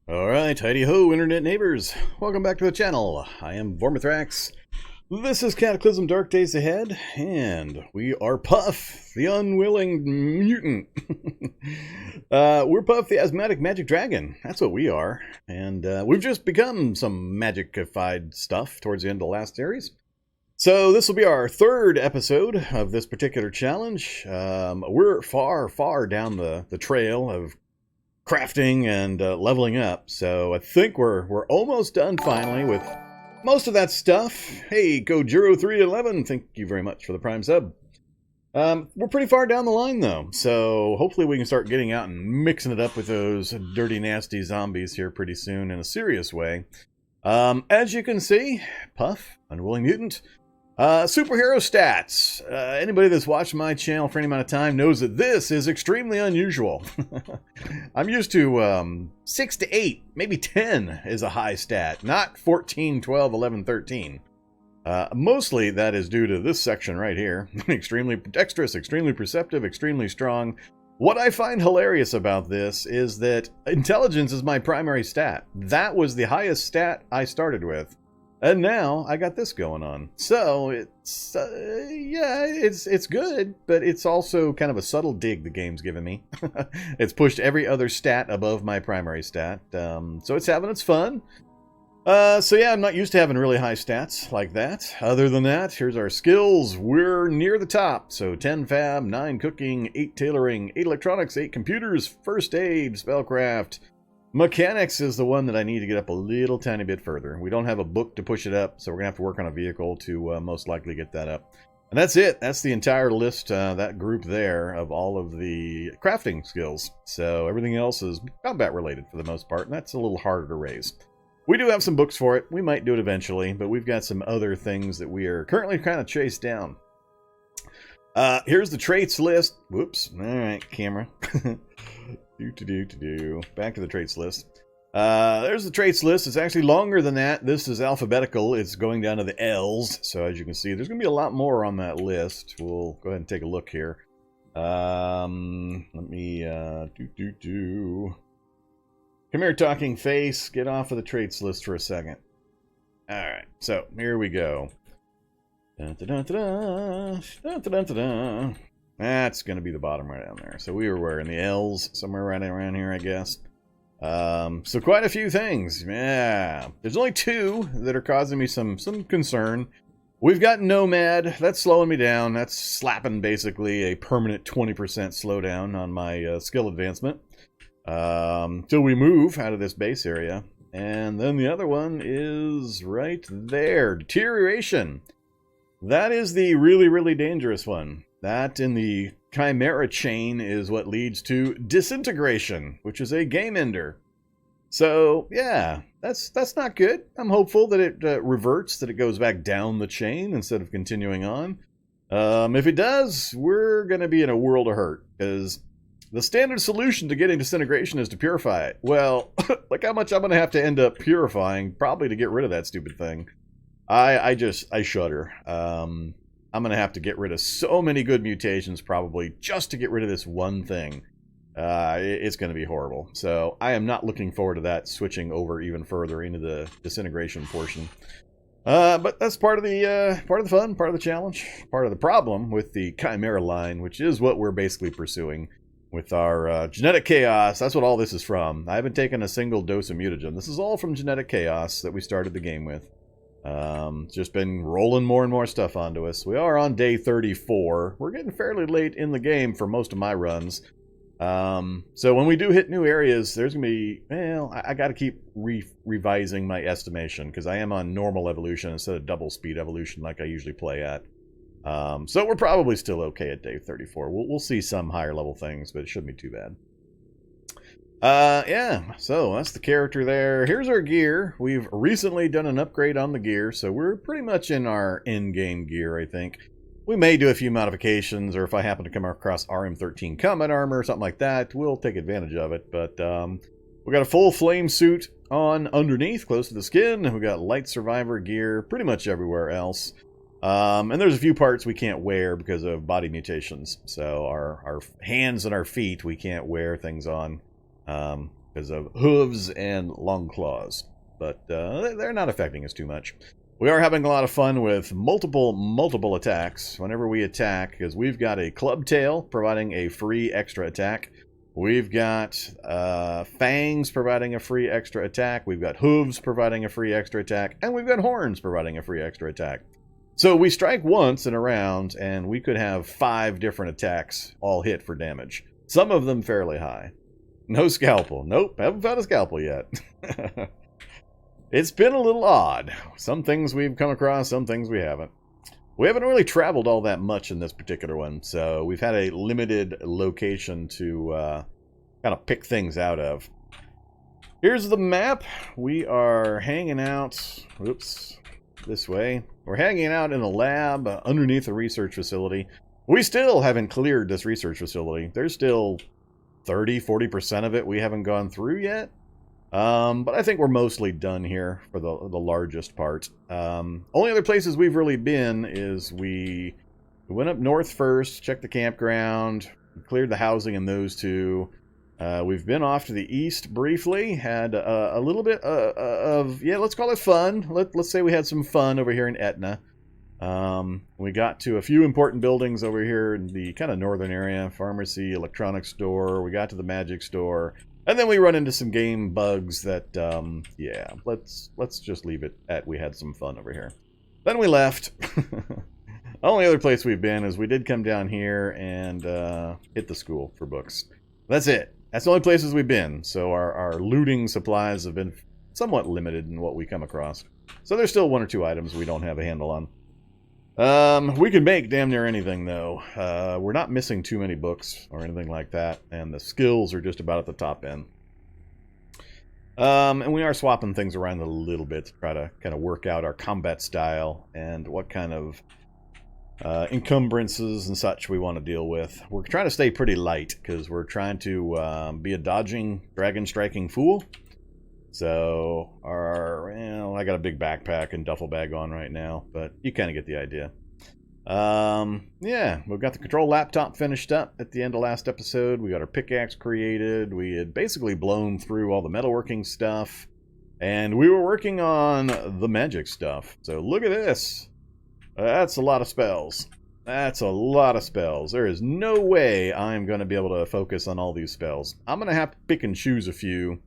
Alright, heidi ho, internet neighbors. Welcome back to the channel. I am Vormithrax. This is Cataclysm Dark Days Ahead, and we are Puff, the unwilling mutant. We're Puff, the Asthmatic Magic Dragon. That's what we are. And we've just become some magicified stuff towards the end of the last series. So this will be our third episode of this particular challenge. We're far down the trail of crafting and leveling up, so I think we're almost done finally with most of that stuff. Hey, Kojiro311, thank you very much for the Prime sub. We're pretty far down the line though, so hopefully we can start getting out and mixing it up with those dirty, nasty zombies here pretty soon in a serious way. As you can see, Puff, unwilling mutant. Superhero stats. Anybody that's watched my channel for any amount of time knows that this is extremely unusual. I'm used to 6 to 8, maybe 10 is a high stat, not 14, 12, 11, 13. Mostly that is due to this section right here. Extremely dexterous, extremely perceptive, extremely strong. What I find hilarious about this is that intelligence is my primary stat. That was the highest stat I started with. And now I got this going on. So it's, yeah, it's good, but it's also kind of a subtle dig the game's given me. It's pushed every other stat above my primary stat. So it's having its fun. So yeah, I'm not used to having really high stats like that. Other than that, here's our skills. We're near the top. So 10 fab, 9 cooking, 8 tailoring, 8 electronics, 8 computers, first aid, spellcraft. Mechanics is the one that I need to get up a little tiny bit further. We don't have a book to push it up, so we're going to have to work on a vehicle to most likely get that up. And that's it. That's the entire list, that group there, of all of the crafting skills. So everything else is combat related for the most part, and that's a little harder to raise. We do have some books for it. We might do it eventually, but we've got some other things that we are currently kind of chased down. Here's the traits list. Whoops. All right, camera. Back to the traits list. There's the traits list. It's actually longer than that. This is alphabetical. It's going down to the L's. So as you can see, there's going to be a lot more on that list. We'll go ahead and take a look here. Let me, Come here, talking face. Get off of the traits list for a second. Alright, so here we go. That's going to be the bottom right down there. So we were wearing the L's somewhere right around here, I guess. So quite a few things. Yeah. There's only 2 that are causing me some concern. We've got Nomad. That's slowing me down. That's slapping basically a permanent 20% slowdown on my skill advancement. Till we move out of this base area. And then the other one is right there. Deterioration. That is the really dangerous one. That in the Chimera chain is what leads to disintegration, which is a game ender. So, yeah, that's not good. I'm hopeful that it reverts, that it goes back down the chain instead of continuing on. If it does, we're going to be in a world of hurt, because the standard solution to getting disintegration is to purify it. Well, look how much I'm going to have to end up purifying, probably to get rid of that stupid thing. I shudder. I'm going to have to get rid of so many good mutations probably just to get rid of this one thing. It's going to be horrible. So I am not looking forward to that switching over even further into the disintegration portion. But that's part of the fun, part of the challenge, part of the problem with the Chimera line, which is what we're basically pursuing with our genetic chaos. That's what all this is from. I haven't taken a single dose of mutagen. This is all from genetic chaos that we started the game with. Just been rolling more and more stuff onto us. We are on day 34. We're getting fairly late in the game for most of my runs. So when we do hit new areas, there's going to be, well, I got to keep revising my estimation, because I am on normal evolution instead of double speed evolution like I usually play at. So we're probably still okay at day 34. We'll see some higher level things, but it shouldn't be too bad. Yeah, so that's the character there. Here's our gear. We've recently done an upgrade on the gear, so we're pretty much in our in-game gear, I think. We may do a few modifications, or if I happen to come across RM13 combat armor or something like that, we'll take advantage of it. But we got a full flame suit on underneath, close to the skin. We got light survivor gear pretty much everywhere else. And there's a few parts we can't wear because of body mutations. So our hands and our feet, we can't wear things on. because of hooves and long claws. But they're not affecting us too much. We are having a lot of fun with multiple attacks whenever we attack, because we've got a club tail providing a free extra attack. We've got fangs providing a free extra attack. We've got hooves providing a free extra attack. And we've got horns providing a free extra attack. So we strike once in a round, and we could have 5 different attacks all hit for damage. Some of them fairly high. No scalpel. Nope, haven't found a scalpel yet. It's been a little odd. Some things we've come across, some things we haven't. We haven't really traveled all that much in this particular one, so we've had a limited location to kind of pick things out of. Here's the map. We are hanging out, oops, this way. We're hanging out in a lab underneath a research facility. We still haven't cleared this research facility. There's still 30-40% of it we haven't gone through yet. But I think we're mostly done here for the largest part. Only other places we've really been is we went up north first, checked the campground, cleared the housing in those 2. We've been off to the east briefly, had a little bit of, yeah, let's call it fun. Let's say we had some fun over here in Etna. We got to a few important buildings over here in the kind of northern area, pharmacy, electronics store. We got to the magic store. And then we run into some game bugs that, yeah, let's just leave it at we had some fun over here. Then we left. Only other place we've been is we did come down here and hit the school for books. That's it. That's the only places we've been. So our looting supplies have been somewhat limited in what we come across. So there's still 1 or 2 items we don't have a handle on. We can make damn near anything, though. We're not missing too many books or anything like that, and the skills are just about at the top end. And we are swapping things around a little bit to try to kind of work out our combat style and what kind of encumbrances and such we want to deal with. We're trying to stay pretty light, because we're trying to be a dodging, dragon-striking fool. So, I got a big backpack and duffel bag on right now, but you kind of get the idea. Yeah, we've got the control laptop finished up at the end of last episode. We got our pickaxe created. We had basically blown through all the metalworking stuff, and we were working on the magic stuff. So look at this. That's a lot of spells. That's a lot of spells. There is no way I'm going to be able to focus on all these spells. I'm going to have to pick and choose a few.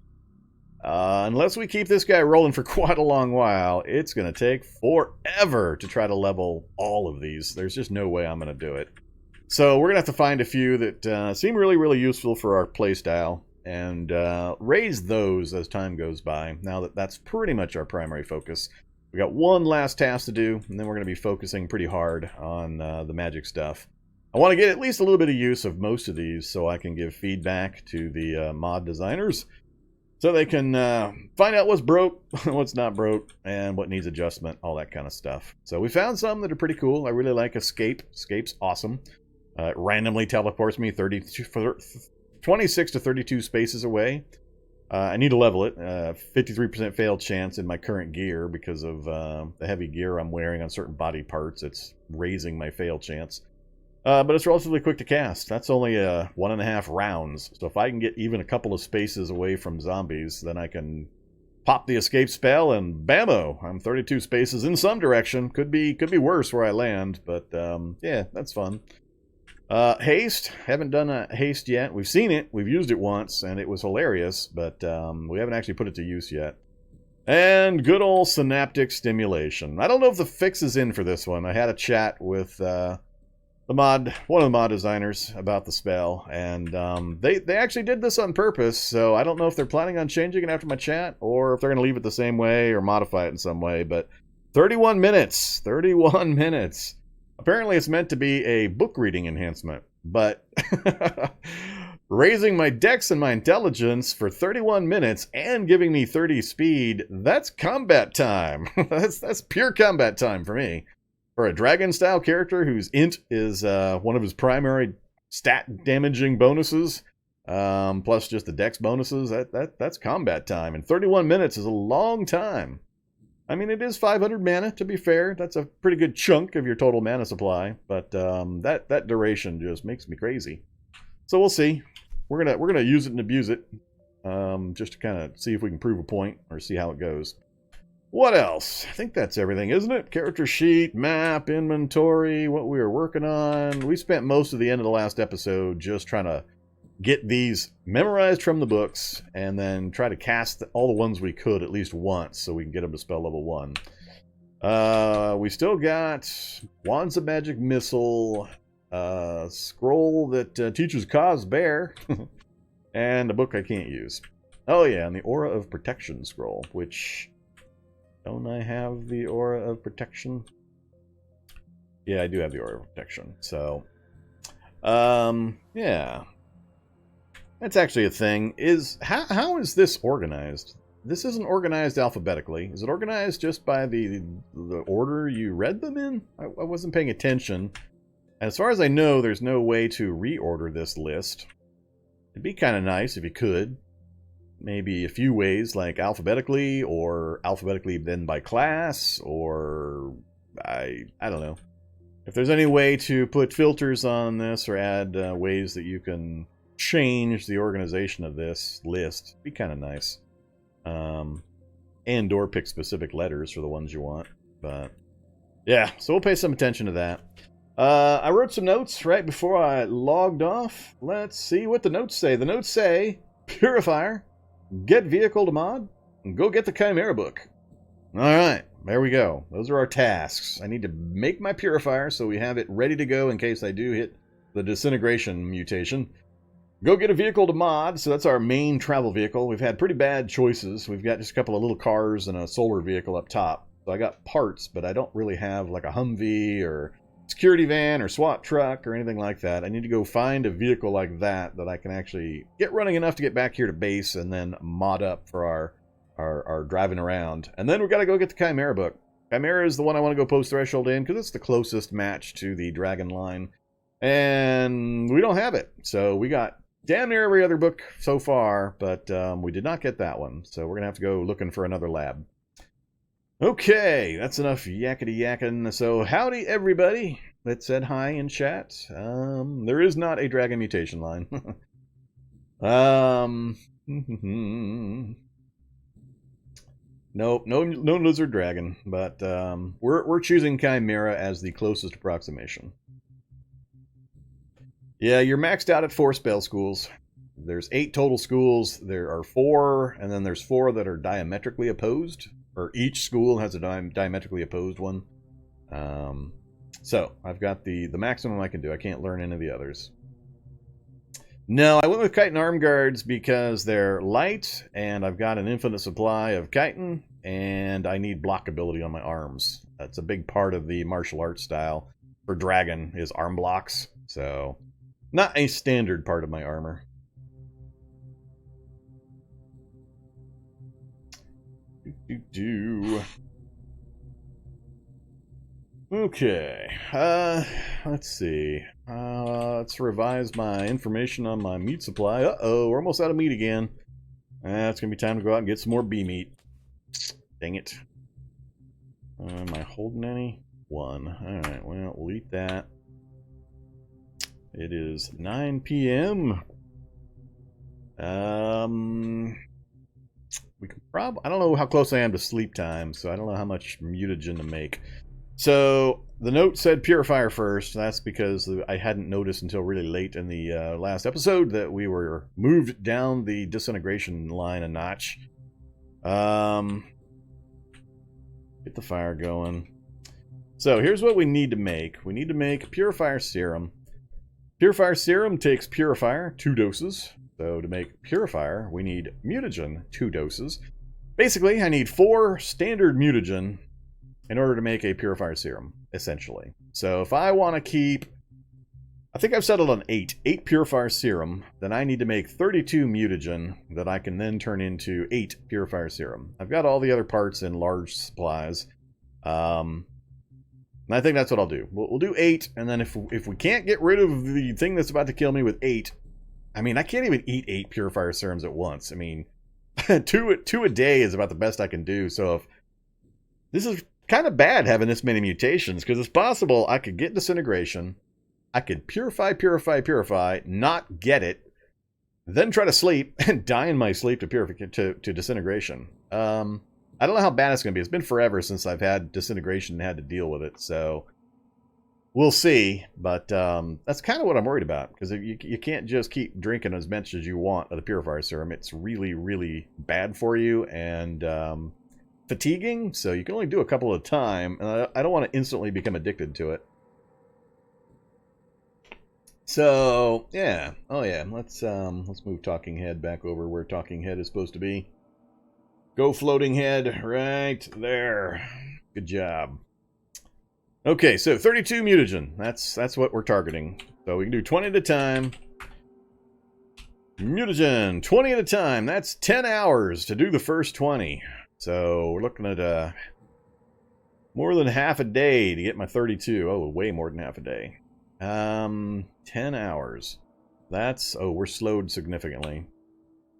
Unless we keep this guy rolling for quite a long while, it's going to take forever to try to level all of these. There's just no way I'm going to do it. So we're going to have to find a few that seem really useful for our playstyle, and raise those as time goes by, now that that's pretty much our primary focus. We got 1 last task to do, and then we're going to be focusing pretty hard on the magic stuff. I want to get at least a little bit of use of most of these so I can give feedback to the mod designers, so they can find out what's broke, what's not broke, and what needs adjustment, all that kind of stuff. So we found some that are pretty cool. I really like Escape. Escape's awesome. It randomly teleports me 26 to 32 spaces away. I need to level it. 53% fail chance in my current gear because of the heavy gear I'm wearing on certain body parts. It's raising my fail chance. But it's relatively quick to cast. That's only 1.5 rounds. So if I can get even a couple of spaces away from zombies, then I can pop the escape spell and bammo! I'm 32 spaces in some direction. Could be worse where I land, but yeah, that's fun. Haste. Haven't done a haste yet. We've seen it. We've used it once, and it was hilarious, but we haven't actually put it to use yet. And good old synaptic stimulation. I don't know if the fix is in for this one. I had a chat with one of the mod designers about the spell, and they actually did this on purpose, so I don't know if they're planning on changing it after my chat, or if they're going to leave it the same way or modify it in some way, but 31 minutes. 31 minutes. Apparently it's meant to be a book reading enhancement, but raising my dex and my intelligence for 31 minutes and giving me 30 speed, that's combat time. That's pure combat time for me. For a dragon-style character whose int is one of his primary stat-damaging bonuses, plus just the dex bonuses, that's combat time. And 31 minutes is a long time. I mean, it is 500 mana, to be fair. That's a pretty good chunk of your total mana supply, but that duration just makes me crazy. So we'll see. We're gonna use it and abuse it. just to kind of see if we can prove a point or see how it goes. What else? I think that's everything, isn't it? Character sheet, map, inventory, what we were working on. We spent most of the end of the last episode just trying to get these memorized from the books and then try to cast all the ones we could at least once so we can get them to spell level 1. We still got Wands of Magic Missile, scroll that teaches Cause Bear, and a book I can't use. Oh yeah, and the Aura of Protection scroll, which... Don't I have the Aura of Protection? Yeah, I do have the Aura of Protection, so... yeah. That's actually a thing. How is this organized? This isn't organized alphabetically. Is it organized just by the order you read them in? I wasn't paying attention. And as far as I know, there's no way to reorder this list. It'd be kind of nice if you could. Maybe a few ways, like alphabetically, or alphabetically then by class, or I don't know. If there's any way to put filters on this or add ways that you can change the organization of this list, it'd be kind of nice. And or pick specific letters for the ones you want. But yeah, so we'll pay some attention to that. I wrote some notes right before I logged off. Let's see what the notes say. The notes say, Purifier, get vehicle to mod, and go get the Chimera book. Alright, there we go. Those are our tasks. I need to make my Purifier so we have it ready to go in case I do hit the disintegration mutation. Go get a vehicle to mod, so that's our main travel vehicle. We've had pretty bad choices. We've got just a couple of little cars and a solar vehicle up top. So I got parts, but I don't really have like a Humvee or security van or SWAT truck or anything like that. I need to go find a vehicle like that I can actually get running enough to get back here to base and then mod up for our driving around. And then we've got to go get the Chimera book. Chimera is the one I want to go post threshold in because it's the closest match to the dragon line. And we don't have it. So we got damn near every other book so far, but we did not get that one. So we're going to have to go looking for another lab. Okay, that's enough yakety yakking. So howdy everybody that said hi in chat. There is not a dragon mutation line. Nope, no lizard dragon, but we're choosing Chimera as the closest approximation. Yeah, you're maxed out at 4 spell schools. There's 8 total schools. There are 4, and then there's 4 that are diametrically opposed. Or each school has a diametrically opposed one. So, I've got the maximum I can do. I can't learn any of the others. No, I went with Chitin Arm Guards because they're light, and I've got an infinite supply of chitin, and I need blockability on my arms. That's a big part of the martial arts style for Dragon, is arm blocks. So... not a standard part of my armor. Okay. Let's see. Let's revise my information on my meat supply. Uh-oh, we're almost out of meat again. It's going to be time to go out and get some more bee meat. Dang it. Am I holding any? 1. Alright, well, we'll eat that. It is 9 p.m. We can probably... I don't know how close I am to sleep time, so I don't know how much mutagen to make. So, the note said Purifier first. That's because I hadn't noticed until really late in the last episode that we were moved down the disintegration line a notch. Get the fire going. So, here's what we need to make. We need to make Purifier Serum. Purifier Serum takes Purifier, 2 doses. So to make Purifier, we need mutagen, 2 doses. Basically, I need 4 standard mutagen in order to make a Purifier Serum, essentially. So if I want to keep... I think I've settled on 8. 8 Purifier Serum. Then I need to make 32 mutagen that I can then turn into 8 Purifier Serum. I've got all the other parts in large supplies. And I think that's what I'll do. We'll do 8, and then if we can't get rid of the thing that's about to kill me with 8... I mean, I can't even eat 8 Purifier Serums at once. I mean, 2 a day is about the best I can do. So if this is kind of bad having this many mutations, because it's possible I could get disintegration, I could purify, not get it, then try to sleep and die in my sleep to disintegration. I don't know how bad it's going to be. It's been forever since I've had disintegration and had to deal with it, so we'll see. But that's kind of what I'm worried about, because you can't just keep drinking as much as you want of the Purifier Serum. It's really, really bad for you and fatiguing, so you can only do a couple at a time, and I don't want to instantly become addicted to it. So, yeah. Oh, yeah. Let's move Talking Head back over where Talking Head is supposed to be. Go Floating Head right there. Good job. Okay, so 32 mutagen. That's what we're targeting. So we can do 20 at a time. Mutagen, 20 at a time. That's 10 hours to do the first 20. So we're looking at more than half a day to get my 32. Oh, way more than half a day. 10 hours. That's... Oh, we're slowed significantly.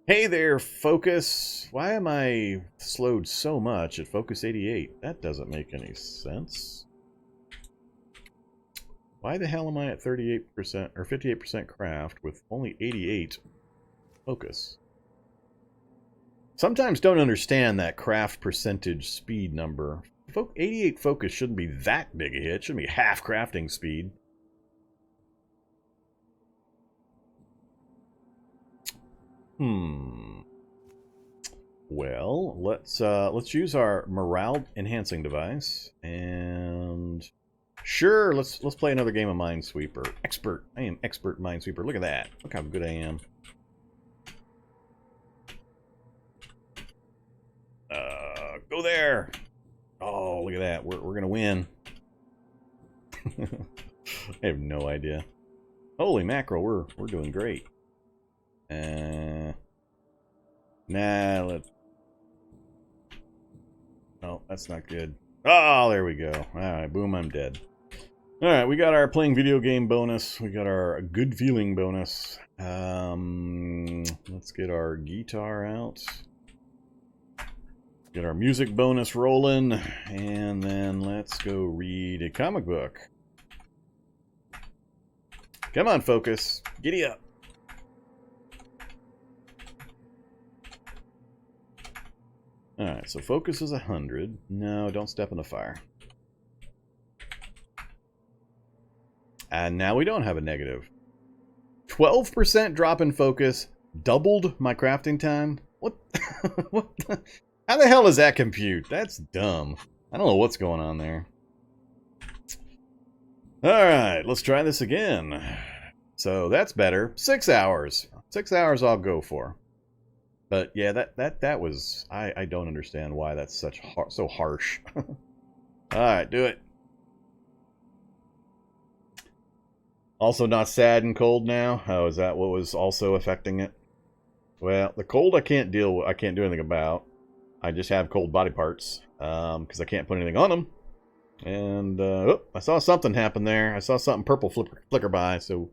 Hey there, Focus. Why am I slowed so much at Focus 88? That doesn't make any sense. Why the hell am I at 38% or 58% craft with only 88 focus? Sometimes don't understand that craft percentage speed number. 88 focus shouldn't be that big a hit. It shouldn't be half crafting speed. Well, let's use our morale enhancing device, and sure, let's play another game of Minesweeper. Expert. I am expert Minesweeper. Look at that. Look how good I am. Go there. Oh, look at that. We're gonna win. I have no idea. Holy mackerel, we're doing great. Nah, let's... Oh, that's not good. Oh, there we go. Alright, boom, I'm dead. Alright, we got our playing video game bonus. We got our good feeling bonus. Let's get our guitar out. Get our music bonus rolling. And then let's go read a comic book. Come on, Focus. Giddy up. Alright, so focus is 100. No, don't step in the fire. And now we don't have a negative. 12% drop in focus, doubled my crafting time? What? What the? How the hell does that compute? That's dumb. I don't know what's going on there. Alright, let's try this again. So that's better. 6 hours. 6 hours I'll go for. But yeah, that was... I don't understand why that's so harsh. Alright, do it. Also not sad and cold now? Oh, is that what was also affecting it? Well, the cold I can't deal with. I can't do anything about. I just have cold body parts. Because I can't put anything on them. And, oh, I saw something happen there. I saw something purple flicker by, so...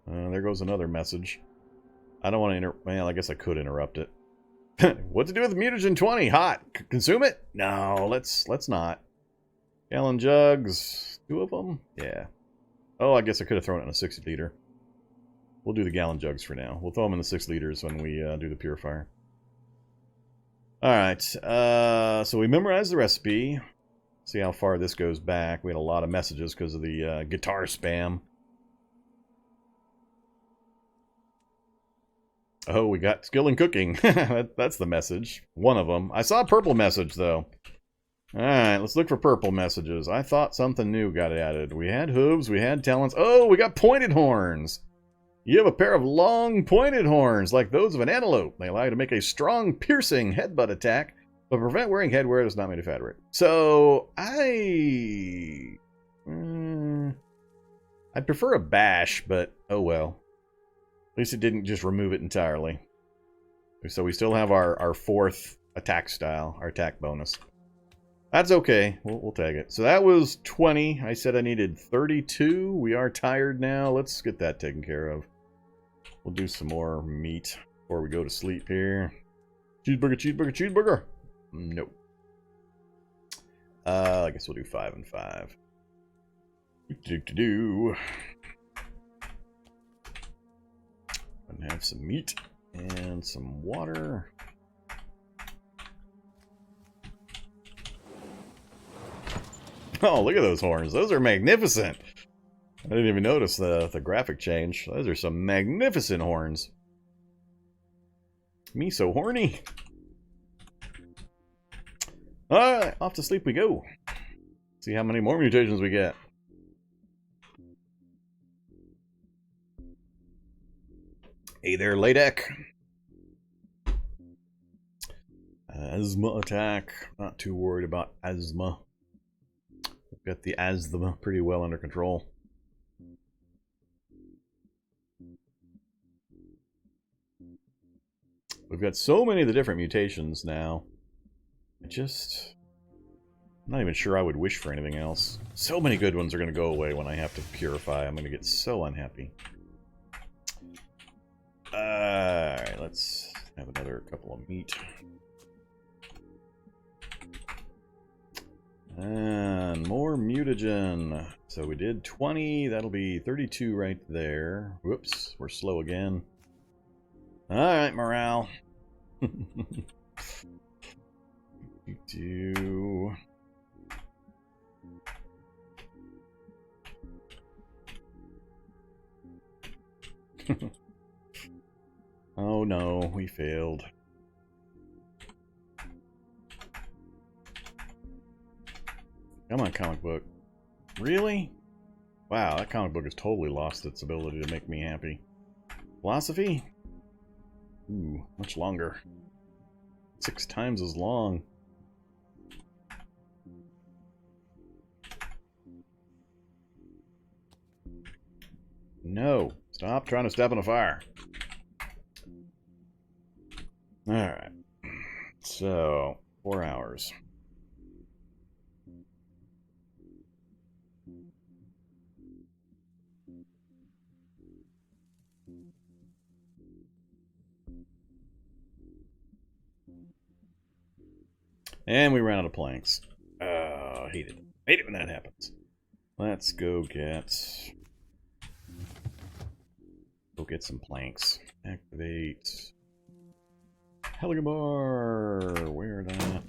there goes another message. I don't want to well, I guess I could interrupt it. What to do with mutagen 20? Hot. Consume it? No, let's not. Gallon jugs. 2 of them? Yeah. Oh, I guess I could have thrown it in a 60 liter. We'll do the gallon jugs for now. We'll throw them in the 6 liters when we do the purifier. Alright, so we memorized the recipe. See how far this goes back. We had a lot of messages because of the guitar spam. Oh, we got skill in cooking. That's the message. One of them. I saw a purple message, though. Alright, let's look for purple messages. I thought something new got added. We had hooves, we had talons. Oh, we got pointed horns! You have a pair of long pointed horns, like those of an antelope. They allow you to make a strong, piercing headbutt attack, but prevent wearing headwear that is not made of fabric. So, I'd prefer a bash, but oh well. At least it didn't just remove it entirely. So we still have our 4th attack style, our attack bonus. That's okay. We'll tag it. So that was 20. I said I needed 32. We are tired now. Let's get that taken care of. We'll do some more meat before we go to sleep here. Cheeseburger, cheeseburger, cheeseburger. Nope. I guess we'll do 5 and 5. And have some meat and some water. Oh, look at those horns. Those are magnificent. I didn't even notice the graphic change. Those are some magnificent horns. Me so horny. Alright, off to sleep we go. See how many more mutations we get. Hey there, Ladek. Asthma attack. Not too worried about asthma. We've got the asthma pretty well under control. We've got so many of the different mutations now. I'm not even sure I would wish for anything else. So many good ones are going to go away when I have to purify. I'm going to get so unhappy. Alright, let's have another couple of meat. And more mutagen. So we did 20. That'll be 32 right there. Whoops, we're slow again. Alright, morale. Do. Oh no, we failed. Come on, comic book. Really? Wow, that comic book has totally lost its ability to make me happy. Philosophy? Ooh, much longer. 6 times as long. No. Stop trying to step on a fire. Alright. So, 4 hours. And we ran out of planks. I hate it. Hate it when that happens. Let's go get some planks. Activate Heligabar. Where that?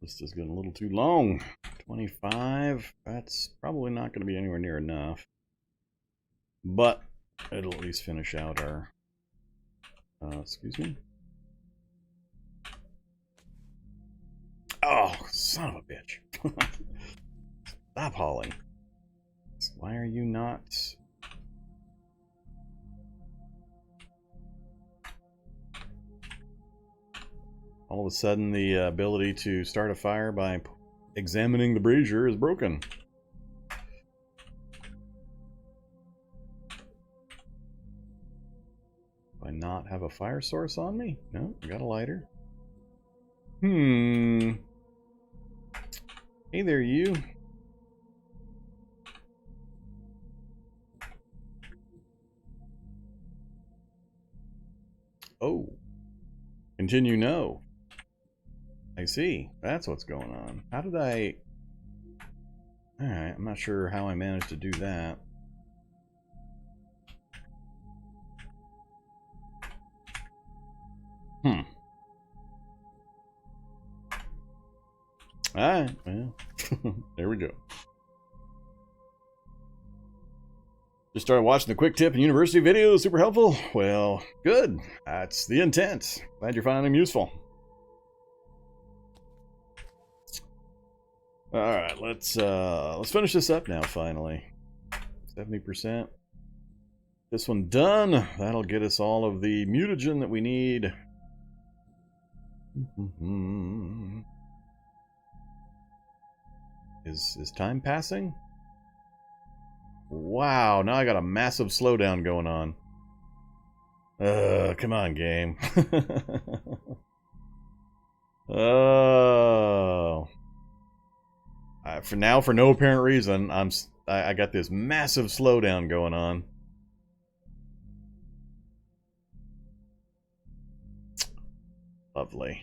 This is getting a little too long. 25. That's probably not going to be anywhere near enough. But it'll at least finish out our... excuse me. Oh, son of a bitch. Stop hauling. Why are you not... All of a sudden, the ability to start a fire by examining the brazier is broken. Do I not have a fire source on me? No, I got a lighter. Hey there, you. Oh. Continue no. I see. That's what's going on. How did I... Alright, I'm not sure how I managed to do that. Alright, well, there we go. Just started watching the quick tip and university videos. Super helpful? Well, good. That's the intent. Glad you're finding them useful. Alright, let's finish this up now, finally. 70%. This one done. That'll get us all of the mutagen that we need. Is time passing? Wow, now I got a massive slowdown going on. Come on, game. Oh. For now, for no apparent reason, I got this massive slowdown going on. Lovely.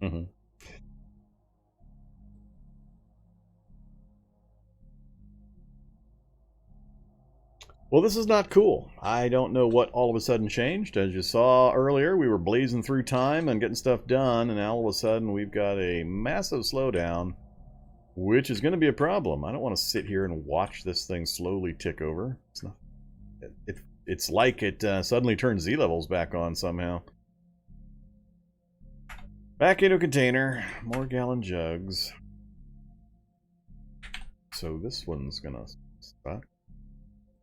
Mm-hmm. Well, this is not cool. I don't know what all of a sudden changed. As you saw earlier, we were blazing through time and getting stuff done, and now all of a sudden we've got a massive slowdown, which is going to be a problem. I don't want to sit here and watch this thing slowly tick over. It's not. It's like it suddenly turned Z levels back on somehow. Back into a container. More gallon jugs. So this one's gonna stop.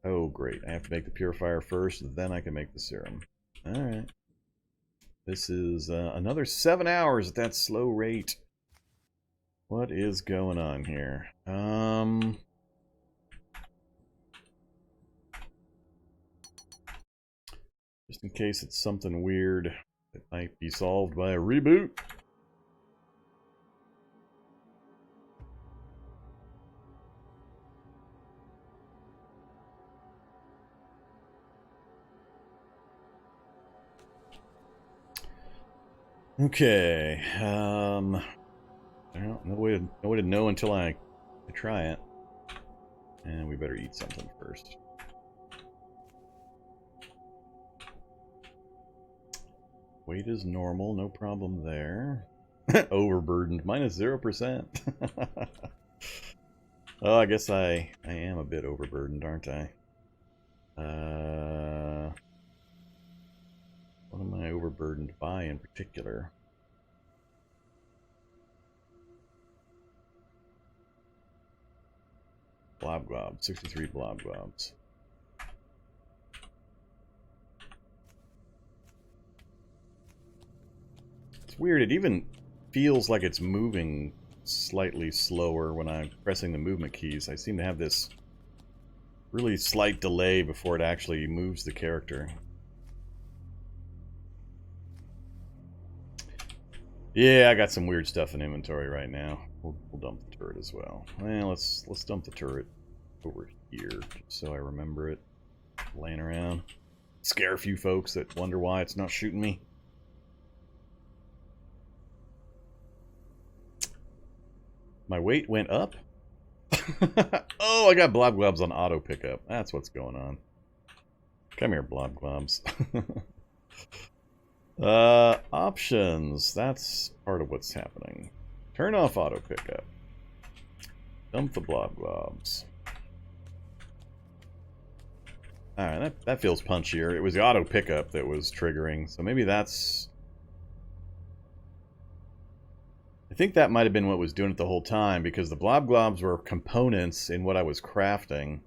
Oh, great. I have to make the purifier first, then I can make the serum. Alright. This is another 7 hours at that slow rate. What is going on here? Just in case it's something weird that might be solved by a reboot. Okay, no way to know until I try it. And we better eat something first. Weight is normal, no problem there. Overburdened, minus 0%. Oh, I guess I am a bit overburdened, aren't I? What am I overburdened by in particular? Blob glob, 63 blob globs. It's weird, it even feels like it's moving slightly slower when I'm pressing the movement keys. I seem to have this really slight delay before it actually moves the character. Yeah, I got some weird stuff in inventory right now. We'll dump the turret as well. Well, let's dump the turret over here, just so I remember it laying around. Scare a few folks that wonder why it's not shooting me. My weight went up? Oh, I got blob globs on auto pickup. That's what's going on. Come here, blob globs. Options. That's part of what's happening. Turn off auto pickup. Dump the blob globs. Alright, that feels punchier. It was the auto pickup that was triggering, so maybe that's... I think that might have been what was doing it the whole time, because the blob globs were components in what I was crafting.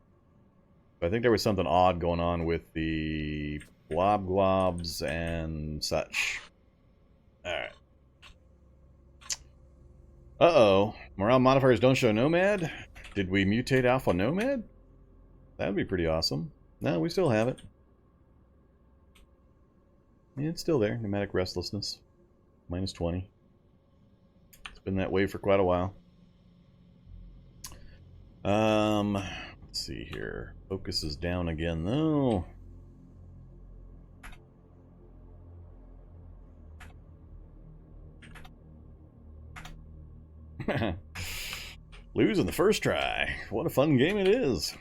But I think there was something odd going on with the blob globs and such. Alright. Uh-oh. Morale modifiers don't show Nomad? Did we mutate Alpha Nomad? That would be pretty awesome. No, we still have it. Yeah, it's still there. Pneumatic restlessness. Minus 20. It's been that way for quite a while. Let's see here. Focus is down again, though. Lose in the first try. What a fun game it is.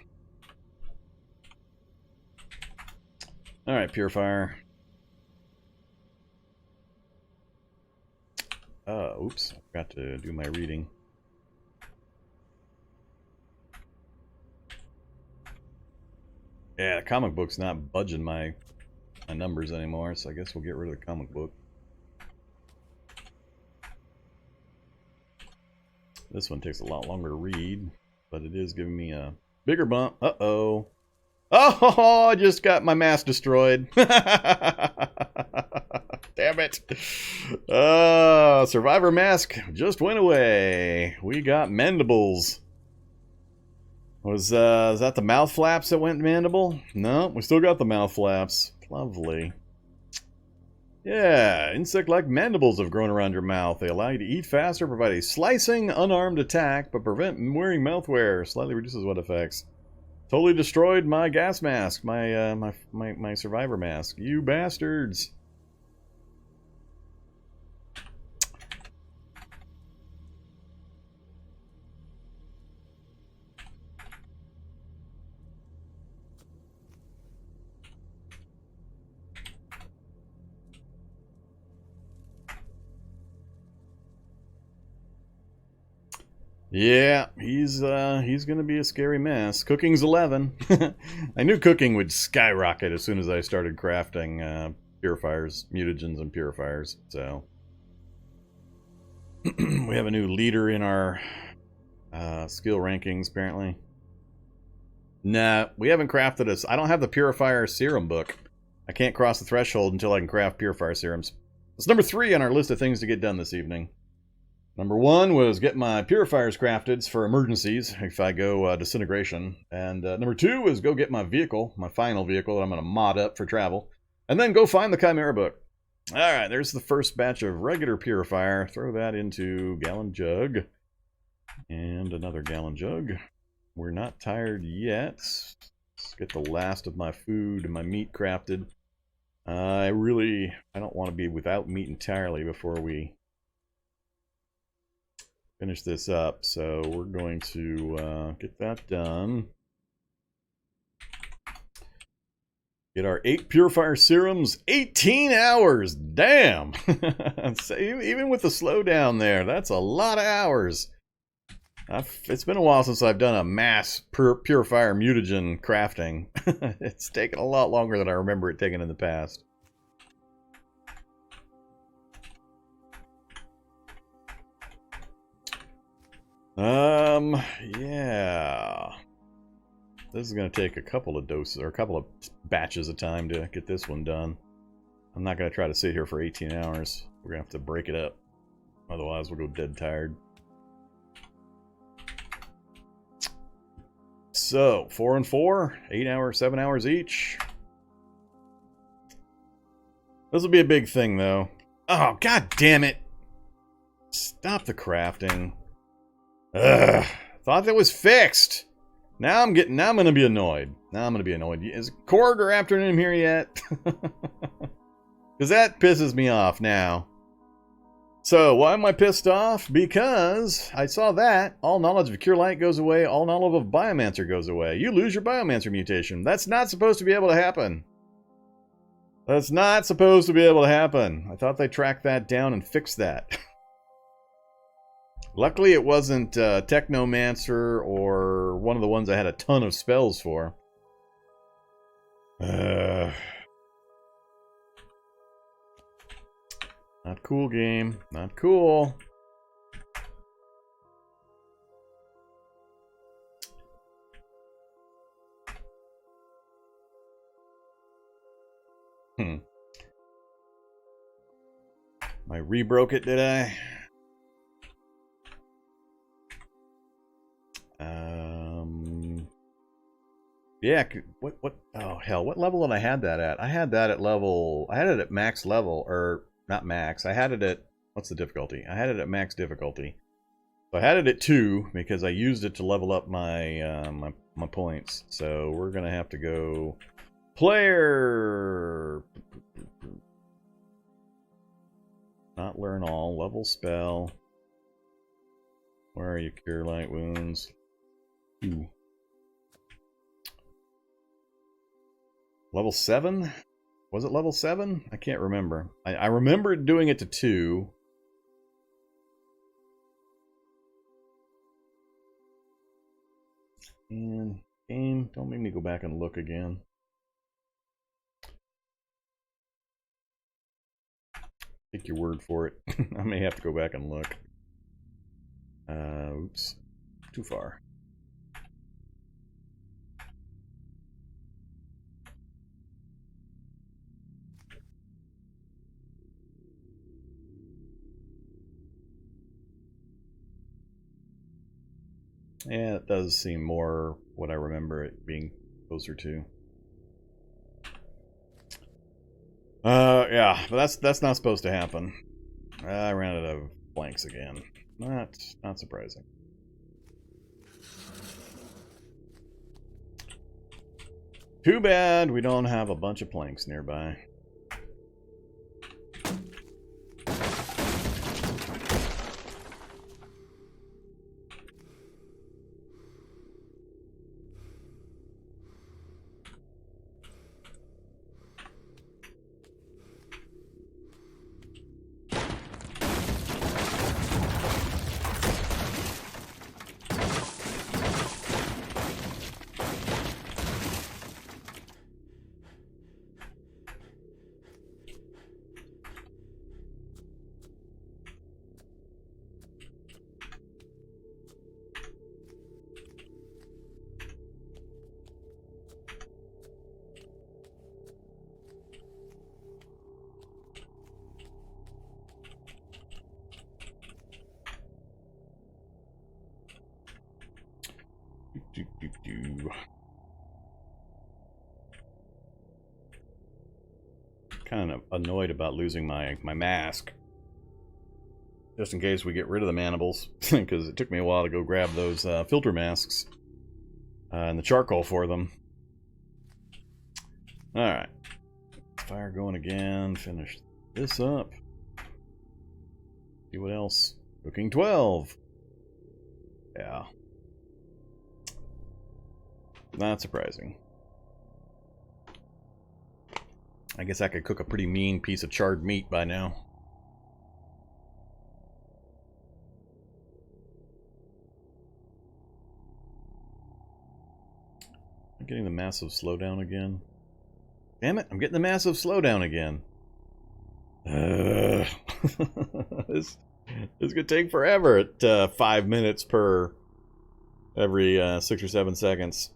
Alright, Purifier. Oops. I forgot to do my reading. Yeah, the comic book's not budging my numbers anymore, so I guess we'll get rid of the comic book. This one takes a lot longer to read, but it is giving me a bigger bump. Uh-oh. Oh, I just got my mask destroyed. Damn damn it. Survivor mask just went away. We got mandibles. Was that the mouth flaps that went mandible? No, we still got the mouth flaps. Lovely. Yeah, insect-like mandibles have grown around your mouth. They allow you to eat faster, provide a slicing, unarmed attack, but prevent wearing mouthwear. Slightly reduces what effects. Totally destroyed my gas mask, my survivor mask. You bastards. Yeah, he's gonna be a scary mess. Cooking's 11. I knew cooking would skyrocket as soon as I started crafting purifiers, mutagens, and purifiers. So we have a new leader in our skill rankings, apparently. Nah, we haven't crafted a... I don't have the purifier serum book. I can't cross the threshold until I can craft purifier serums. It's number 3 on our list of things to get done this evening. Number 1 was get my purifiers crafted for emergencies if I go disintegration. And number 2 was go get my vehicle, my final vehicle that I'm going to mod up for travel. And then go find the Chimera book. Alright, there's the first batch of regular purifier. Throw that into gallon jug. And another gallon jug. We're not tired yet. Let's get the last of my food and my meat crafted. I don't want to be without meat entirely before we finish this up, so we're going to get that done. Get our 8 purifier serums, 18 hours, damn! So even with the slowdown there, that's a lot of hours. It's been a while since I've done a mass purifier mutagen crafting. It's taken a lot longer than I remember it taking in the past. Yeah. This is going to take a couple of doses, or a couple of batches of time to get this one done. I'm not going to try to sit here for 18 hours. We're going to have to break it up. Otherwise, we'll go dead tired. So, 4 and 4, 8 hours, 7 hours each. This will be a big thing, though. Oh, god damn it! Stop the crafting. Ugh, thought that was fixed. Now I'm gonna be annoyed. Is Korg or Afternoon here yet? Because that pisses me off now. So, why am I pissed off? Because I saw that. All knowledge of Cure Light goes away. All knowledge of Biomancer goes away. You lose your Biomancer mutation. That's not supposed to be able to happen. That's not supposed to be able to happen. I thought they tracked that down and fixed that. Luckily, it wasn't Technomancer or one of the ones I had a ton of spells for. Not cool, game. Not cool. I rebroke it, did I? Yeah, what, oh hell, what level did I had that at? I had that at max level, or not max, I had it at, what's the difficulty? I had it at max difficulty. So I had it at 2, because I used it to level up my, my points. So we're gonna have to go, player! Not learn all, level spell. Where are you, Cure Light Wounds? Ooh. Level 7? Was it level 7? I can't remember. I remember doing it to 2. And game, don't make me go back and look again. Take your word for it. I may have to go back and look. Oops. Too far. Yeah, it does seem more what I remember it being closer to. Yeah, but that's not supposed to happen. I ran out of blanks again. Not surprising. Too bad we don't have a bunch of planks nearby. Kind of annoyed about losing my mask. Just in case we get rid of the mandibles, because it took me a while to go grab those filter masks and the charcoal for them. Alright. Fire going again. Finish this up. See what else. Cooking 12. Yeah. Not surprising. I guess I could cook a pretty mean piece of charred meat by now. I'm getting the massive slowdown again. Damn it, I'm getting the massive slowdown again. This could take forever at 5 minutes per every 6 or 7 seconds.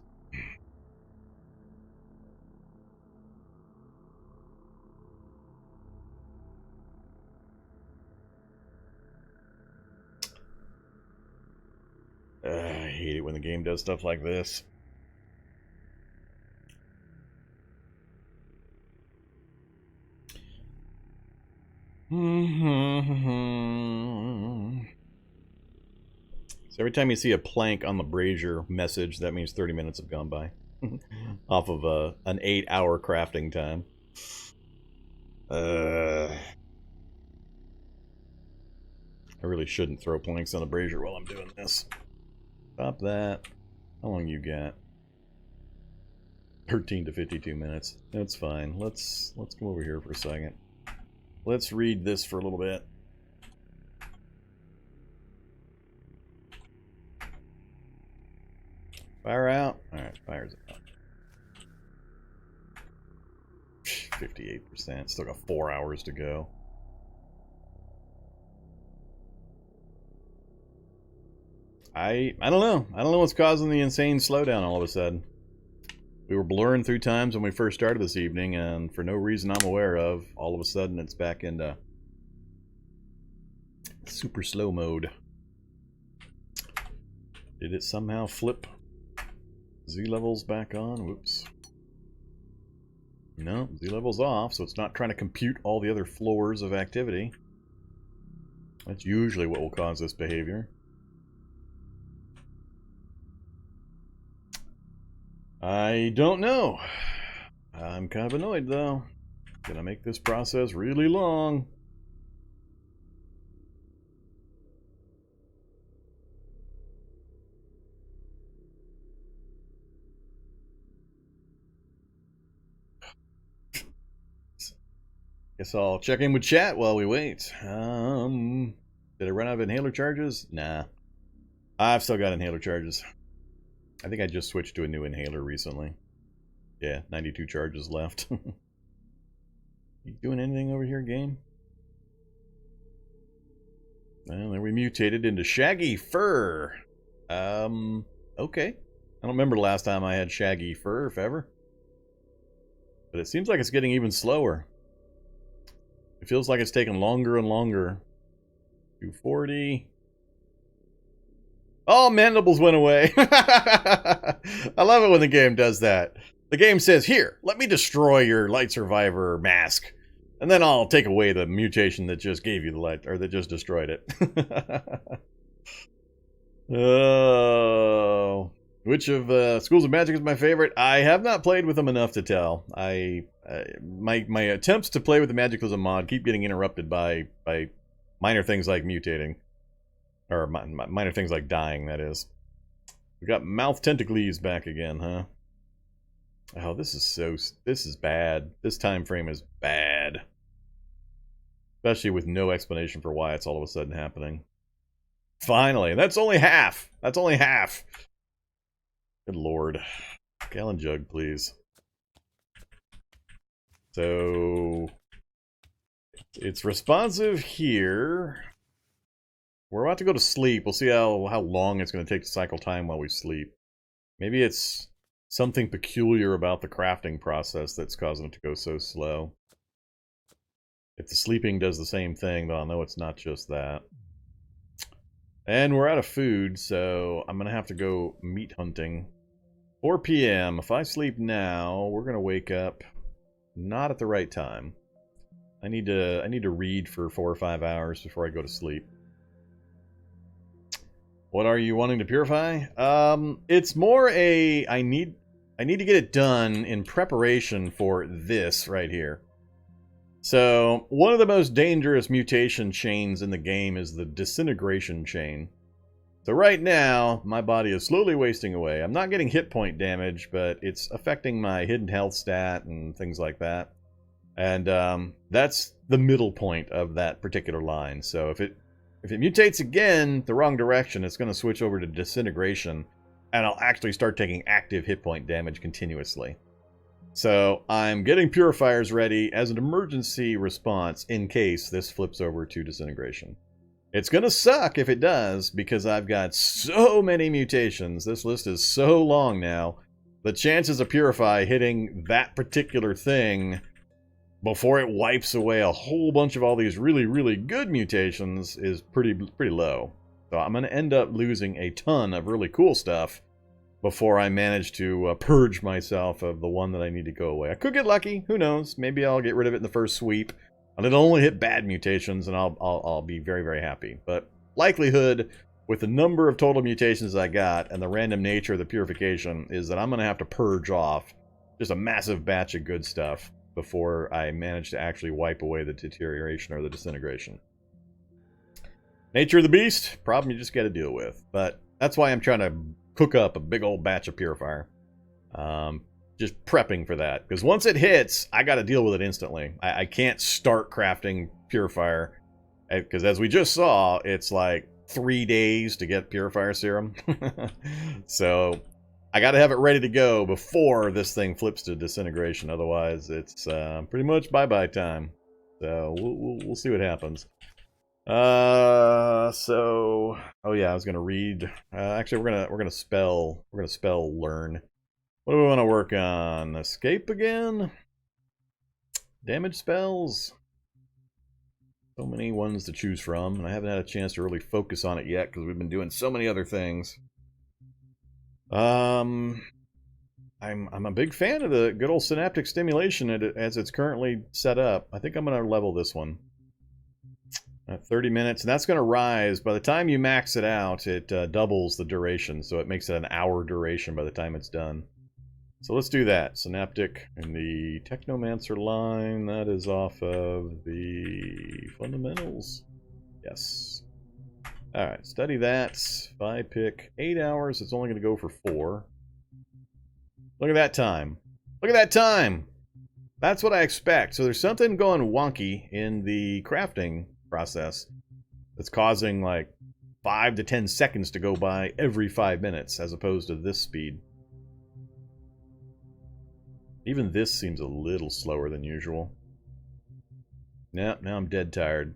I hate it when the game does stuff like this. So every time you see a plank on the brazier message, that means 30 minutes have gone by. Off of an 8-hour crafting time. I really shouldn't throw planks on the brazier while I'm doing this. Stop that. How long you got? 13 to 52 minutes. That's fine. Let's come over here for a second. Let's read this for a little bit. Fire out. Alright, fire's out. 58%. Still got 4 hours to go. I don't know. I don't know what's causing the insane slowdown all of a sudden. We were blurring through times when we first started this evening, and for no reason I'm aware of, all of a sudden it's back into super slow mode. Did it somehow flip Z levels back on? Whoops. No, Z levels off, so it's not trying to compute all the other floors of activity. That's usually what will cause this behavior. I don't know. I'm kind of annoyed though. Gonna make this process really long. Guess I'll check in with chat while we wait. Did I run out of inhaler charges? Nah. I've still got inhaler charges. I think I just switched to a new inhaler recently. Yeah, 92 charges left. You doing anything over here, game? Well, then we mutated into shaggy fur. Okay. I don't remember the last time I had shaggy fur, if ever. But it seems like it's getting even slower. It feels like it's taking longer and longer. 240. All mandibles went away. I love it when the game does that. The game says, here, let me destroy your light survivor mask. And then I'll take away the mutation that just gave you the light, or that just destroyed it. Oh, which of Schools of Magic is my favorite? I have not played with them enough to tell. My attempts to play with the Magiclysm mod keep getting interrupted by minor things like mutating. Or minor things like dying, that is. We got Mouth Tentacles back again, huh? Oh, this is bad. This time frame is bad. Especially with no explanation for why it's all of a sudden happening. Finally, that's only half. That's only half. Good lord. Gallon jug, please. So it's responsive here. We're about to go to sleep. We'll see how long it's going to take to cycle time while we sleep. Maybe it's something peculiar about the crafting process that's causing it to go so slow. If the sleeping does the same thing, then I'll know it's not just that. And we're out of food, so I'm going to have to go meat hunting. 4 p.m. If I sleep now, we're going to wake up not at the right time. I need to read for 4 or 5 hours before I go to sleep. What are you wanting to purify? It's more a I need to get it done in preparation for this right here. So, one of the most dangerous mutation chains in the game is the disintegration chain. So right now, my body is slowly wasting away. I'm not getting hit point damage, but it's affecting my hidden health stat and things like that. And that's the middle point of that particular line. So if it mutates again the wrong direction, it's going to switch over to disintegration, and I'll actually start taking active hit point damage continuously. So I'm getting purifiers ready as an emergency response in case this flips over to disintegration. It's going to suck if it does, because I've got so many mutations. This list is so long now. The chances of Purify hitting that particular thing before it wipes away a whole bunch of all these really, really good mutations is pretty low. So I'm going to end up losing a ton of really cool stuff before I manage to purge myself of the one that I need to go away. I could get lucky. Who knows? Maybe I'll get rid of it in the first sweep. And it'll only hit bad mutations, and I'll be very, very happy. But likelihood, with the number of total mutations I got and the random nature of the purification, is that I'm going to have to purge off just a massive batch of good stuff before I manage to actually wipe away the deterioration or the disintegration. Nature of the beast, problem you just got to deal with. But that's why I'm trying to cook up a big old batch of purifier. Just prepping for that, because once it hits, I got to deal with it instantly. I can't start crafting purifier, because as we just saw, it's like 3 days to get purifier serum. So I got to have it ready to go before this thing flips to disintegration. Otherwise, it's pretty much bye-bye time. So we'll see what happens. So oh yeah, I was gonna read. Actually, we're gonna spell learn. What do we want to work on? Escape again? Damage spells? So many ones to choose from, and I haven't had a chance to really focus on it yet because we've been doing so many other things. I'm a big fan of the good old synaptic stimulation as it's currently set up. I think I'm going to level this one. 30 minutes, and that's going to rise. By the time you max it out, it doubles the duration, so it makes it an hour duration by the time it's done. So let's do that. Synaptic in the Technomancer line, that is off of the fundamentals. Yes. Alright, study that. If I pick 8 hours, it's only going to go for 4. Look at that time. Look at that time! That's what I expect. So there's something going wonky in the crafting process that's causing like 5 to 10 seconds to go by every 5 minutes as opposed to this speed. Even this seems a little slower than usual. Yeah, now I'm dead tired.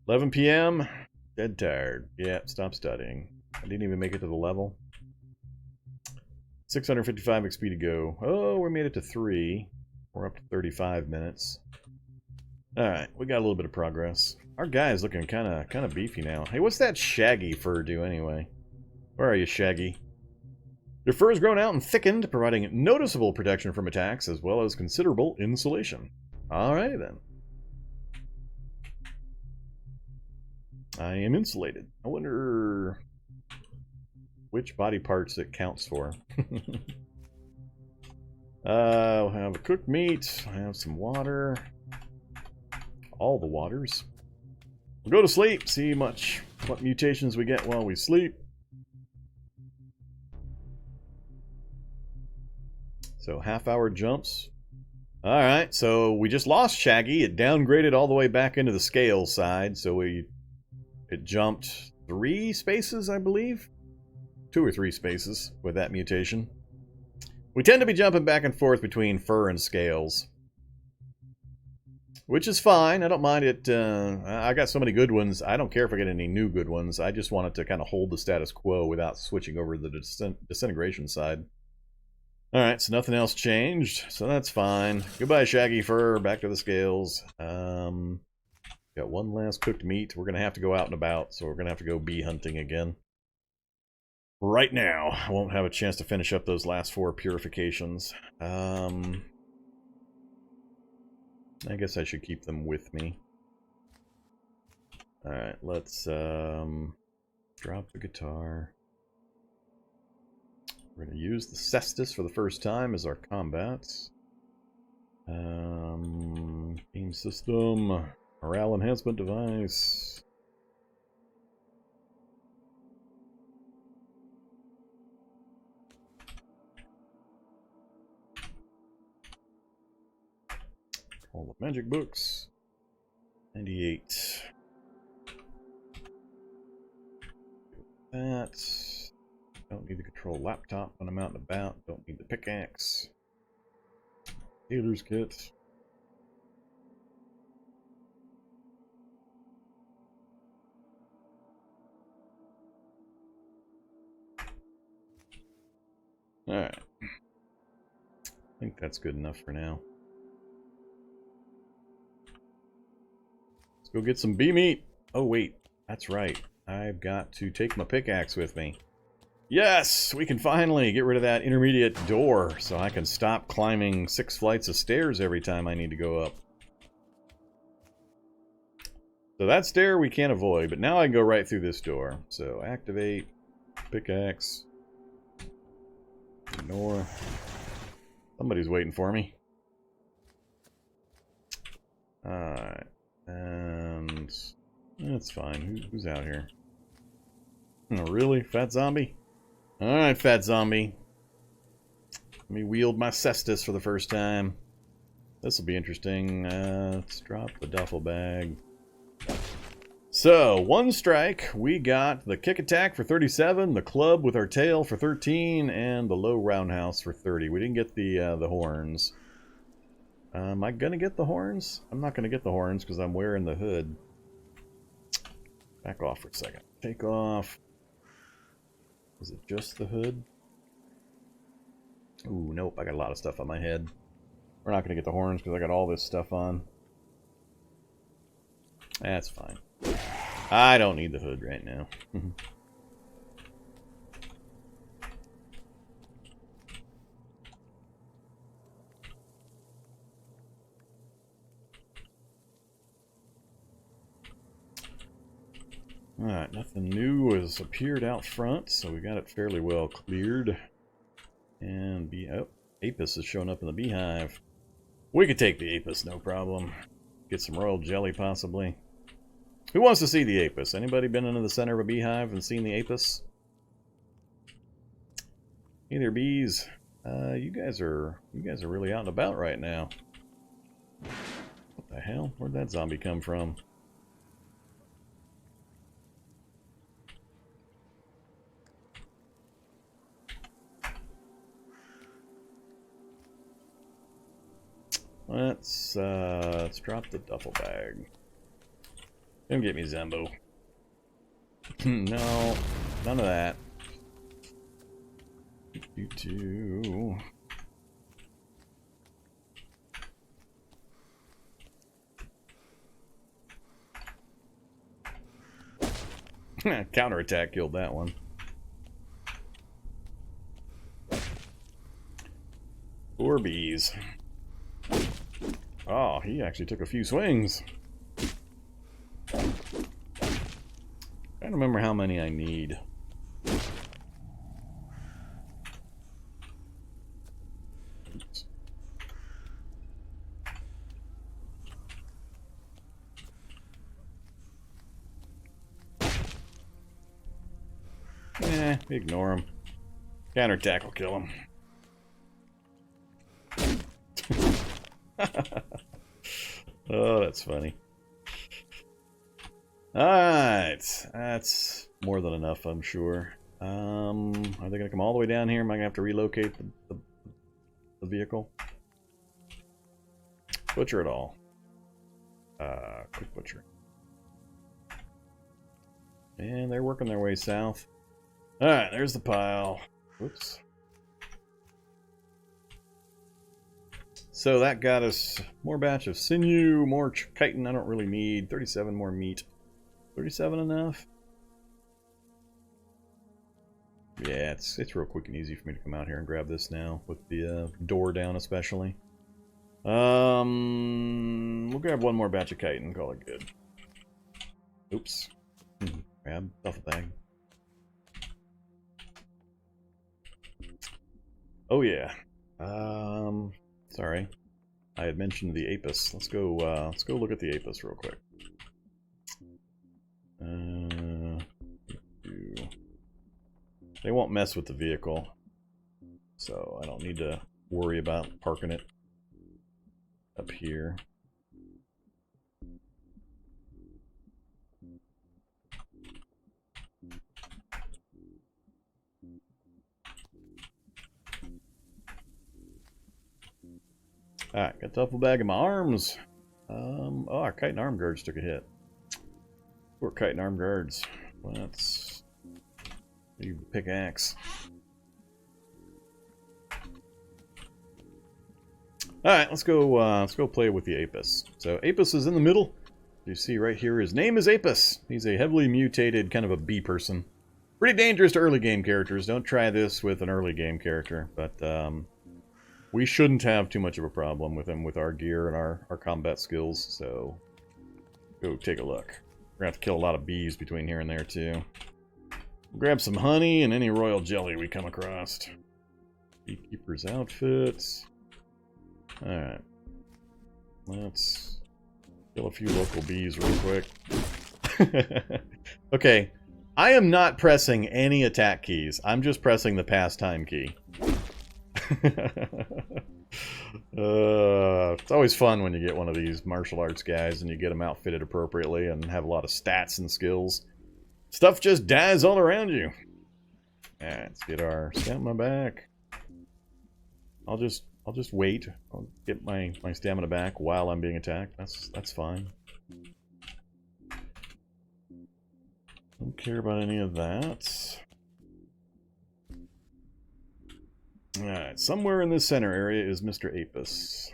11 p.m. Dead tired. Yeah, stop studying. I didn't even make it to the level. 655 XP to go. Oh, we made it to 3. We're up to 35 minutes. Alright, we got a little bit of progress. Our guy is looking kind of beefy now. Hey, what's that shaggy fur do anyway? Where are you, Shaggy? Your fur is grown out and thickened, providing noticeable protection from attacks as well as considerable insulation. Alright then. I am insulated. I wonder which body parts it counts for. We'll have a cooked meat. I have some water. All the waters. We'll go to sleep, see what mutations we get while we sleep. So half-hour jumps. Alright, so we just lost Shaggy. It downgraded all the way back into the scale side, so it jumped 3 spaces, I believe? 2 or 3 spaces with that mutation. We tend to be jumping back and forth between fur and scales. Which is fine. I don't mind it. I got so many good ones. I don't care if I get any new good ones. I just want it to kind of hold the status quo without switching over to the disintegration side. Alright, so nothing else changed. So that's fine. Goodbye, Shaggy Fur. Back to the scales. Got one last cooked meat. We're going to have to go out and about, so we're going to have to go bee hunting again. Right now. I won't have a chance to finish up those last 4 purifications. I guess I should keep them with me. Alright, let's drop the guitar. We're going to use the cestus for the first time as our combats. Beam system. Morale enhancement device. All the magic books. 98. That. Don't need the control laptop when I'm out and about. Don't need the pickaxe. Healer's kit. Alright. I think that's good enough for now. Let's go get some bee meat. Oh wait, that's right. I've got to take my pickaxe with me. Yes! We can finally get rid of that intermediate door so I can stop climbing 6 flights of stairs every time I need to go up. So that stair we can't avoid, but now I can go right through this door. So activate, pickaxe, ignore. Somebody's waiting for me. Alright, and that's fine. Who's out here? Oh, really? Fat zombie? Alright, fat zombie. Let me wield my cestus for the first time. This will be interesting. Let's drop the duffel bag. So, 1 strike. We got the kick attack for 37, the club with our tail for 13, and the low roundhouse for 30. We didn't get the horns. Am I gonna get the horns? I'm not gonna get the horns because I'm wearing the hood. Back off for a second. Take off. Is it just the hood? Ooh, nope. I got a lot of stuff on my head. We're not going to get the horns because I got all this stuff on. That's fine. I don't need the hood right now. Alright, nothing new has appeared out front, so we got it fairly well cleared. And oh, Apis is showing up in the beehive. We could take the Apis, no problem. Get some royal jelly, possibly. Who wants to see the Apis? Anybody been into the center of a beehive and seen the Apis? Hey there, bees. You guys are really out and about right now. What the hell? Where'd that zombie come from? Let's drop the duffel bag. Don't get me Zembo. No, none of that. You too. Counterattack killed that one. Poor bees. Oh, he actually took a few swings. I don't remember how many I need. Oops. Ignore him. Counterattack will kill him. Oh, that's funny. Alright, that's more than enough, I'm sure. Are they going to come all the way down here? Am I going to have to relocate the vehicle? Butcher it all. Quick butcher. And they're working their way south. Alright, there's the pile. Whoops. So that got us more batch of sinew, more chitin I don't really need, 37 more meat. 37 enough? Yeah, it's real quick and easy for me to come out here and grab this now, with the door down especially. We'll grab one more batch of chitin, call it good. Oops. Grab duffel bag. Oh yeah. Sorry. I had mentioned the Apis. Let's go look at the Apis real quick. They won't mess with the vehicle, so I don't need to worry about parking it up here. Alright, got a duffel bag in my arms. Oh, our chitin arm guards took a hit. Poor chitin arm guards. Let's leave the pickaxe. Alright, let's go play with the Apis. So Apis is in the middle. You see right here, his name is Apis. He's a heavily mutated, kind of a bee person. Pretty dangerous to early game characters. Don't try this with an early game character, but we shouldn't have too much of a problem with him with our gear and our combat skills, so go take a look. We're gonna have to kill a lot of bees between here and there too. Grab some honey and any royal jelly we come across. Beekeeper's outfits. Alright. Let's kill a few local bees real quick. Okay. I am not pressing any attack keys. I'm just pressing the pastime key. It's always fun when you get one of these martial arts guys and you get them outfitted appropriately and have a lot of stats and skills. Stuff just dies all around you. Alright, let's get our stamina back. I'll just wait. I'll get my stamina back while I'm being attacked. That's fine. Don't care about any of that. Alright, somewhere in this center area is Mr. Apis.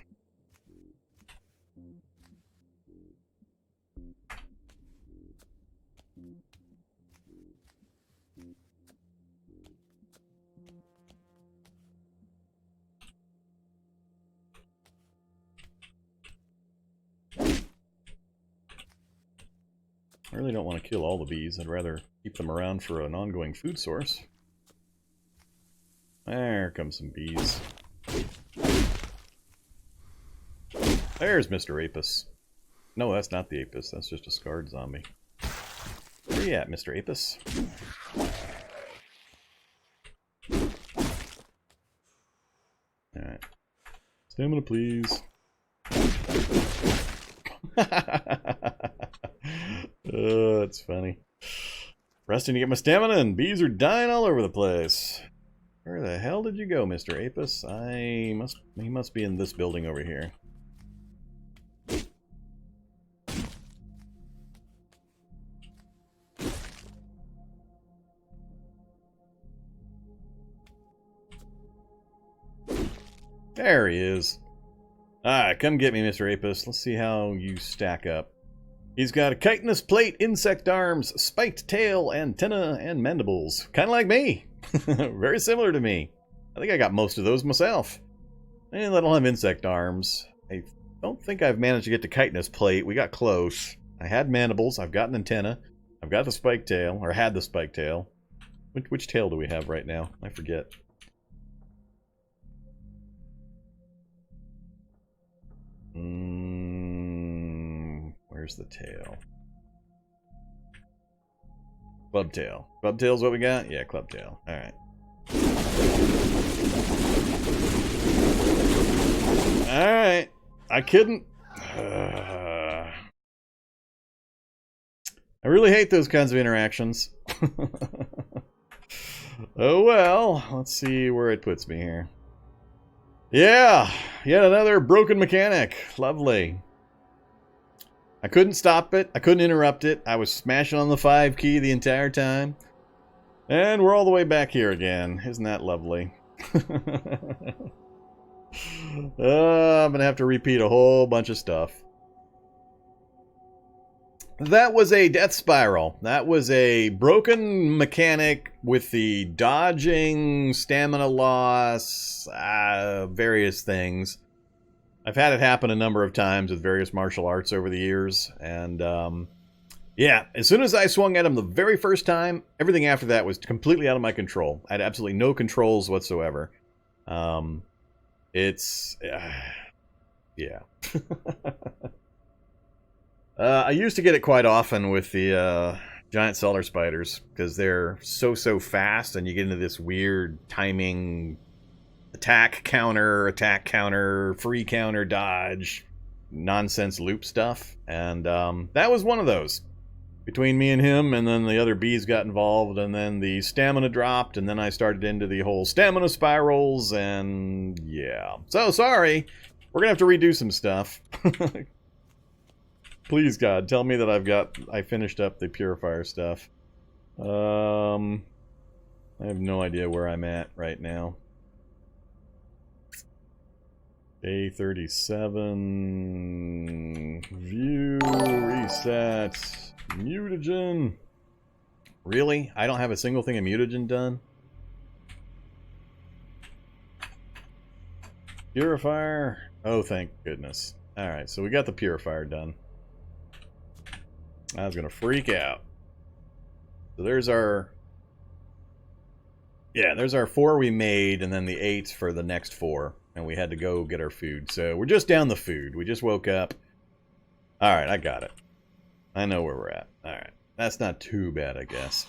I really don't want to kill all the bees. I'd rather keep them around for an ongoing food source. There comes some bees. There's Mr. Apis. No, that's not the Apis. That's just a scarred zombie. Where you at, Mr. Apis? Alright. Stamina, please. Oh, that's funny. Resting to get my stamina, and bees are dying all over the place. Where the hell did you go, Mr. Apis? He must be in this building over here. There he is. Alright, come get me, Mr. Apis. Let's see how you stack up. He's got a chitinous plate, insect arms, spiked tail, antenna, and mandibles. Kind of like me. Very similar to me. I think I got most of those myself. And that'll have insect arms. I don't think I've managed to get to chitinous plate. We got close. I had mandibles. I've got an antenna. I've got the spike tail, or had the spike tail. Which tail do we have right now? I forget. Where's the tail? Club tail. Club tail's what we got? Yeah, club tail. Alright. Alright. I couldn't... I really hate those kinds of interactions. Oh well. Let's see where it puts me here. Yeah! Yet another broken mechanic. Lovely. I couldn't stop it. I couldn't interrupt it. I was smashing on the 5 key the entire time. And we're all the way back here again. Isn't that lovely? I'm going to have to repeat a whole bunch of stuff. That was a death spiral. That was a broken mechanic with the dodging, stamina loss, various things. I've had it happen a number of times with various martial arts over the years. And, yeah, as soon as I swung at him the very first time, everything after that was completely out of my control. I had absolutely no controls whatsoever. Yeah. I used to get it quite often with the giant cellar spiders because they're so fast, and you get into this weird timing attack counter, free counter, dodge, nonsense loop stuff. And that was one of those. Between me and him, and then the other bees got involved, and then the stamina dropped, and then I started into the whole stamina spirals, and yeah. So, sorry. We're gonna have to redo some stuff. Please, God, tell me that I finished up the purifier stuff. I have no idea where I'm at right now. A37, view, reset, mutagen. Really? I don't have a single thing of mutagen done? Purifier. Oh, thank goodness. Alright, so we got the purifier done. I was gonna freak out. So there's our... Yeah, there's our 4 we made, and then the 8 for the next 4. And we had to go get our food. So we're just down the food. We just woke up. Alright, I got it. I know where we're at. Alright. That's not too bad, I guess.